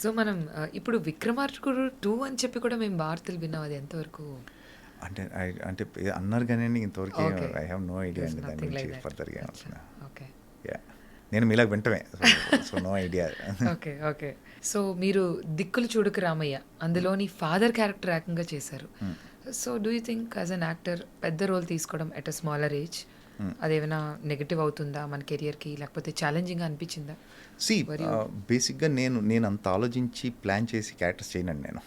So మనం ఇప్పుడు 'విక్రమార్కుడు 2' అని చెప్పి కూడా మేము వార్తలు విన్నాం. అది ఎంతవరకు? అంటే అన్నారు కానీ ఇంతవరకు okay. I have no idea There's అండి దాని nothing గురించి like that. ఫర్దర్గా అచ్చా. ఏమవుతుందా. ఓకే. యా నేను మీలాగ వింటమే, so no idea. Okay. Okay. So మీరు 'దిక్కులు చూడకు రామయ్య' అందులోని ఫాదర్ క్యారెక్టర్ ఏకంగా చేశారు. So do you think as an actor పెద్ద రోల్ తీసుకోవడం ఎట్ అ స్మాలర్ ఏజ్ అదేమైనా నెగటివ్ అవుతుందా మన కెరియర్కి, లేకపోతే ఛాలెంజింగ్గా అనిపించిందా? సి బేసిక్గా నేను అంత ఆలోచించి ప్లాన్ చేసి క్యారెక్టర్స్ చేయనండి నేను.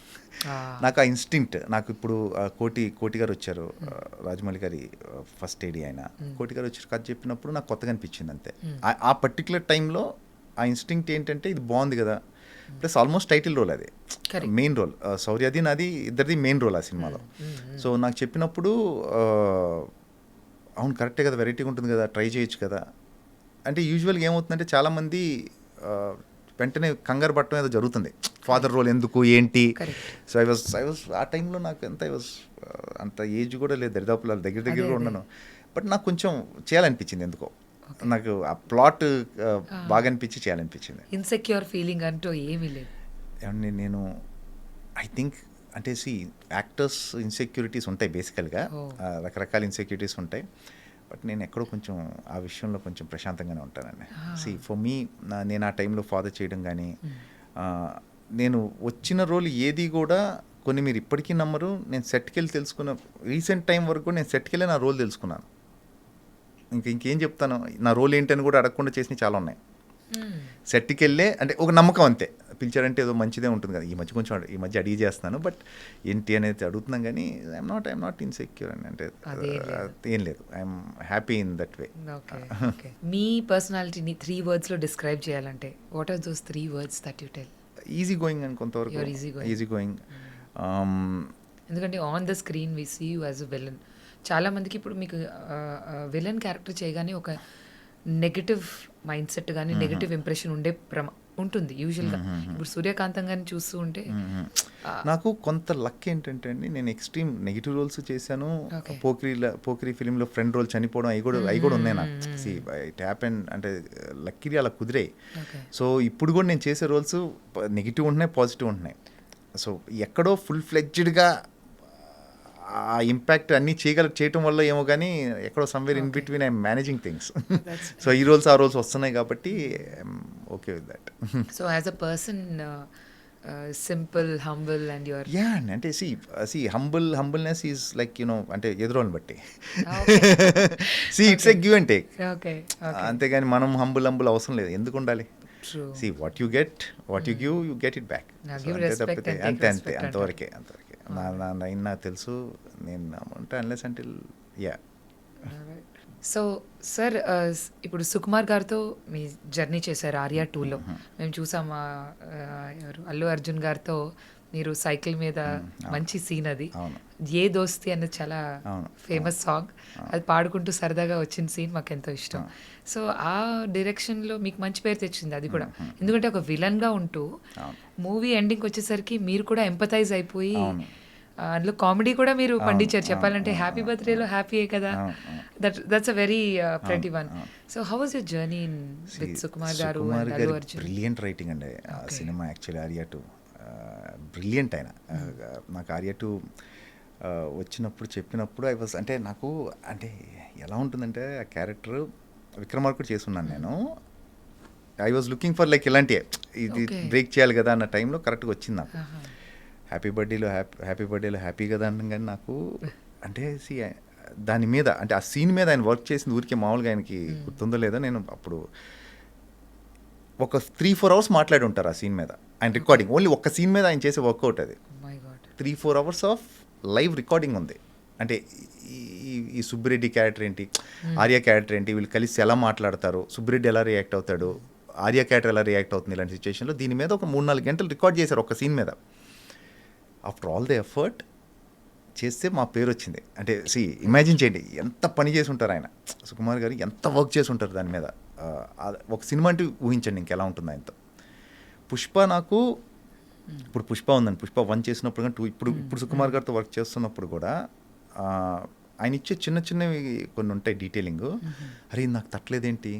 నాకు ఆ ఇన్స్టింక్ట్, నాకు ఇప్పుడు కోటి గారు వచ్చారు, రాజమౌళి గారి ఫస్ట్ ఏడీ ఆయన, కోటి గారు వచ్చారు కథ చెప్పినప్పుడు నాకు కొత్తగా అనిపించింది అంతే. ఆ పర్టికులర్ టైంలో ఆ ఇన్స్టింక్ట్ ఏంటంటే ఇది బాగుంది కదా, ప్లస్ ఆల్మోస్ట్ టైటిల్ రోల్ అది, మెయిన్ రోల్. శౌర్యది నాది ఇద్దరిది మెయిన్ రోల్ ఆ సినిమాలో. సో నాకు చెప్పినప్పుడు అవును కరెక్టే కదా, వెరైటీగా ఉంటుంది కదా, ట్రై చేయొచ్చు కదా. అంటే యూజువల్గా ఏమవుతుందంటే చాలామంది వెంటనే కంగారు పట్టడం ఏదో జరుగుతుంది, ఫాదర్ రోల్ ఎందుకు ఏంటి. సో ఐ వాజ్ ఆ టైంలో నాకు అంత ఏజ్ కూడా లేదు, దరిదాపుల దగ్గర ఉన్నాను. బట్ నాకు కొంచెం చేయాలనిపించింది ఎందుకో, నాకు ఆ ప్లాట్ బాగా అనిపించి చేయాలనిపించింది. ఇన్సెక్యూర్ ఫీలింగ్ అంటూ ఏమీ లేదు. ఏమండి నేను ఐ థింక్ అంటే యాక్టర్స్ ఇన్సెక్యూరిటీస్ ఉంటాయి బేసికల్గా, రకరకాల ఇన్సెక్యూరిటీస్ ఉంటాయి. బట్ నేను ఎక్కడో కొంచెం ఆ విషయంలో కొంచెం ప్రశాంతంగానే ఉంటానండి. ఫర్ మీ నేను ఆ టైంలో ఫాదర్ చేయడం కానీ, నేను వచ్చిన రోల్ ఏది కూడా కొన్ని మీరు ఇప్పటికీ నమ్మరు, నేను సెట్కి వెళ్ళి తెలుసుకున్న రీసెంట్ టైం వరకు నేను సెట్కి వెళ్ళి నా రోల్ తెలుసుకున్నాను. ఇంకేం చెప్తాను, నా రోల్ ఏంటని కూడా అడగకుండా చేసినవి చాలా ఉన్నాయి. సెట్కి వెళ్ళే అంటే ఒక నమ్మకం అంతే, పిలిచారంటే ఏదో మంచిదే ఉంటుంది కదా. ఈ మధ్య అడిగి చేస్తున్నాను, బట్ ఏంటి అనేది అడుగుతున్నాం కానీ ఐఎమ్ నాట్ ఇన్సెక్యూర్ అని అంటే ఏం లేదు. I'm happy in that way. మీ పర్సనాలిటీని 3 wordsలో డిస్క్రైబ్ చేయాలంటే what are those 3 words that you tell? Easy going అని కొంతవరకు, ఈజీ గోయింగ్. ఎందుకంటే on the screen we see you as a villain. చాలా మందికి ఇప్పుడు మీకు విలన్ క్యారెక్టర్ చేయగానే ఒక నెగటివ్ మైండ్ సెట్ కానీ నెగటివ్ ఇంప్రెషన్ ఉంటుంది యూజువల్గా. ఇప్పుడు సూర్యకాంతం కానీ చూస్తూ ఉంటే నాకు కొంత లక్ ఏంటంటే అండి, నేను ఎక్స్ట్రీమ్ నెగిటివ్ రోల్స్ చేశాను. పోకిరి ఫిలింలో ఫ్రెండ్ రోల్ చనిపోవడం అవి కూడా ఉన్నాయి నాకు. ఇట్ హ్యాపెన్ అంటే లక్కీగా అలా కుదిరాయి. సో ఇప్పుడు కూడా నేను చేసే రోల్స్ నెగిటివ్ ఉంటున్నాయి, పాజిటివ్ ఉంటున్నాయి. సో ఎక్కడో ఫుల్ ఫ్లెడ్జ్డ్గా ఆ ఇంపాక్ట్ అన్నీ చేయటం వల్ల ఏమో కానీ ఎక్కడో somewhere in between I'm managing things. So ఈ రోల్స్ ఆ రోల్స్ వస్తున్నాయి కాబట్టి I'm okay with that. So as a person simple, humble and your అంటే హంబుల్నెస్ ఈజ్ లైక్ అంటే ఎదురోని బట్టి it's a give and take. అంతేగాని మనం హంబుల్ అవసరం లేదు, ఎందుకు ఉండాలి. What you get, what you give, you get it back. అంతే అంతవరకే. నాకు తెలుసు, నేను ఉంటా unless until. Yeah. So sir ఇప్పుడు సుకుమార్ గారితో మీ జర్నీ చేశారు ఆర్యా 2లో. మేము చూసాం ఎవరు అల్లు అర్జున్ గారితో మీరు సైకిల్ మీద మంచి సీన్, అది ఏ దోస్తి అనేది చాలా ఫేమస్ సాంగ్, అది పాడుకుంటూ సరదాగా వచ్చిన సీన్ మాకు ఎంతో ఇష్టం. సో ఆ డైరెక్షన్లో మీకు మంచి పేరు తెచ్చింది అది కూడా, ఎందుకంటే ఒక విలన్గా ఉంటూ మూవీ ఎండింగ్కి వచ్చేసరికి మీరు కూడా ఎంపథైజ్ అయిపోయి అందులో కామెడీ కూడా మీరు పండించారు. చెప్పాలంటే హ్యాపీ బర్త్డేలో హ్యాపీయే కదా, that's a very pretty one. So how was your journey with Sukumar garu and Allu Arjun? Brilliant writing అండి ఆ సినిమా. యాక్చువల్లీ ఆర్యా 2 బ్రిలియంట్ ఆయన. నాకు ఆర్యా 2 వచ్చినప్పుడు చెప్పినప్పుడు ఐ వాజ్ అంటే నాకు అంటే ఎలా ఉంటుందంటే ఆ క్యారెక్టర్ విక్రమార్కుడు చేస్తున్నాను నేను. I was looking for like ఇలాంటివి, ఇది బ్రేక్ చేయాలి కదా అన్న టైంలో కరెక్ట్గా వచ్చింది నాకు. హ్యాపీ బర్త్డేలో హ్యాపీ కదా అన్నాం కానీ నాకు అంటే దాని మీద అంటే ఆ సీన్ మీద ఆయన వర్క్ చేసింది ఊరికే మామూలుగా ఆయనకి గుర్తుందో లేదో, నేను అప్పుడు ఒక 3-4 hours మాట్లాడి ఉంటారు ఆ సీన్ మీద. ఆయన రికార్డింగ్ ఓన్లీ ఒక్క సీన్ మీద ఆయన చేసే వర్కౌట్ అది. 3-4 hours ఆఫ్ లైవ్ రికార్డింగ్ ఉంది. అంటే ఈ సుబ్బిరెడ్డి క్యారెక్టర్ ఏంటి, ఆర్య క్యారెక్టర్ ఏంటి, వీళ్ళు కలిసి ఎలా మాట్లాడతారు, సుబ్బిరెడ్డి ఎలా రియాక్ట్ అవుతాడు, ఆర్య క్యారెక్టర్ ఎలా రియాక్ట్ అవుతుంది, ఇలాంటి సిచ్యువేషన్లో దీని మీద ఒక 3-4 గంటలు రికార్డ్ చేశారు ఒక సీన్ మీద. ఆఫ్టర్ ఆల్ ద ఎఫర్ట్ చేస్తే మా పేరు వచ్చింది. అంటే ఇమాజిన్ చేయండి ఎంత పని చేసి ఉంటారు ఆయన, సుకుమార్ గారు ఎంత వర్క్ చేసి ఉంటారు దాని మీద. ఒక సినిమా అంటే ఊహించండి ఇంకెలా ఉంటుంది ఆయనతో. పుష్ప నాకు ఇప్పుడు పుష్ప ఉందండి, పుష్ప 1 చేసినప్పుడు కానీ 2 ఇప్పుడు సుకుమార్ గారితో వర్క్ చేస్తున్నప్పుడు కూడా ఆయన ఇచ్చే చిన్నవి కొన్ని ఉంటాయి డీటెయిలింగ్. అరే నాకు తట్టలేదేంటి,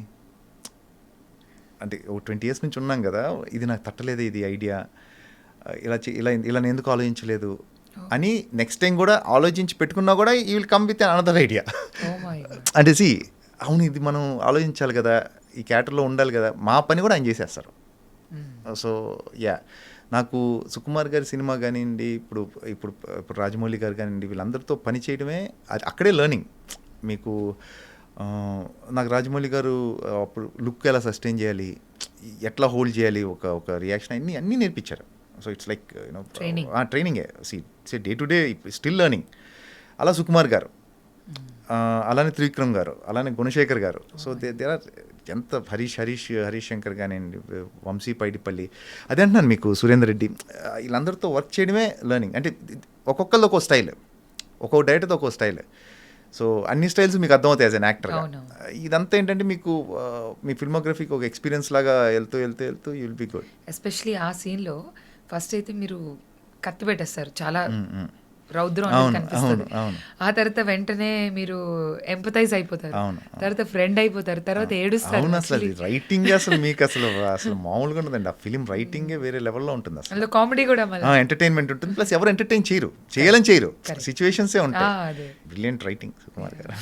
అంటే ఓ 20 ఇయర్స్ నుంచి ఉన్నాం కదా, ఇది నాకు తట్టలేదు ఇది ఐడియా, ఇలా నేను ఎందుకు ఆలోచించలేదు అని నెక్స్ట్ టైం కూడా ఆలోచించి పెట్టుకున్నా కూడా you will come with another idea. Oh my god. అంటే అవును ఇది మనం ఆలోచించాలి కదా, ఈ క్యారెక్టర్లో ఉండాలి కదా, మా పని కూడా ఆయన చేసేస్తారు. సో నాకు సుకుమార్ గారి సినిమా కానివ్వండి, ఇప్పుడు ఇప్పుడు ఇప్పుడు రాజమౌళి గారు కానివ్వండి, వీళ్ళందరితో పని చేయడమే అక్కడే లెర్నింగ్. మీకు నాకు రాజమౌళి గారు అప్పుడు లుక్ ఎలా సస్టైన్ చేయాలి, ఎట్లా హోల్డ్ చేయాలి, ఒక రియాక్షన్ అన్నీ నేర్పించారు. సో ఇట్స్ లైక్ ట్రైనింగే. Day to day still learning. అలా సుకుమార్ గారు, అలానే త్రివిక్రమ్ గారు, అలానే గుణశేఖర్ గారు. సో దేర్ ఆర్ ఎంత హరీష్ శంకర్ కానివ్వండి, వంశీ పైడిపల్లి, అదే అంటున్నాను మీకు, సురేందర్ రెడ్డి, వీళ్ళందరితో వర్క్ చేయడమే లెర్నింగ్. అంటే ఒక్కొక్కరిది ఒక్కో స్టైల్, ఒక్కొక్క డైరెక్టర్తో ఒక్కో స్టైల్. సో అన్ని స్టైల్స్ మీకు అర్థమవుతాయి యాజ్ అన్ యాక్టర్గా. ఇదంతా ఏంటంటే మీకు మీ ఫిల్మోగ్రఫీకి ఒక ఎక్స్పీరియన్స్ లాగా వెళ్తూ you will be good. Especially ఆ సీన్లో ఫస్ట్ అయితే మీరు కత్తి పెట్టేస్తారు, చాలా రౌద్రం అనేది కనిపిస్తుంది. ఆ తర్వాత వెంటనే మీరు ఎంపథైజ్ అయిపోతారు, తర్వాత ఫ్రెండ్ అయిపోతారు, తర్వాత ఏడుస్తారు. అవును, అసలు రైటింగ్ అసలు మీకు అసలు మామూలుగా ఉండదండి. ఆ ఫిలిం రైటింగే వేరే లెవెల్లో ఉంటుంది. అసలు కామెడీ కూడా ఎంటర్టైన్మెంట్ ఉంటుంది, ప్లస్ ఎవరు ఎంటర్టైన్ చేయాలని చేయరు, సిచ్యువేషన్సే ఉంటాయి. బ్రిలియంట్ రైటింగ్ సుకుమార్ గారు.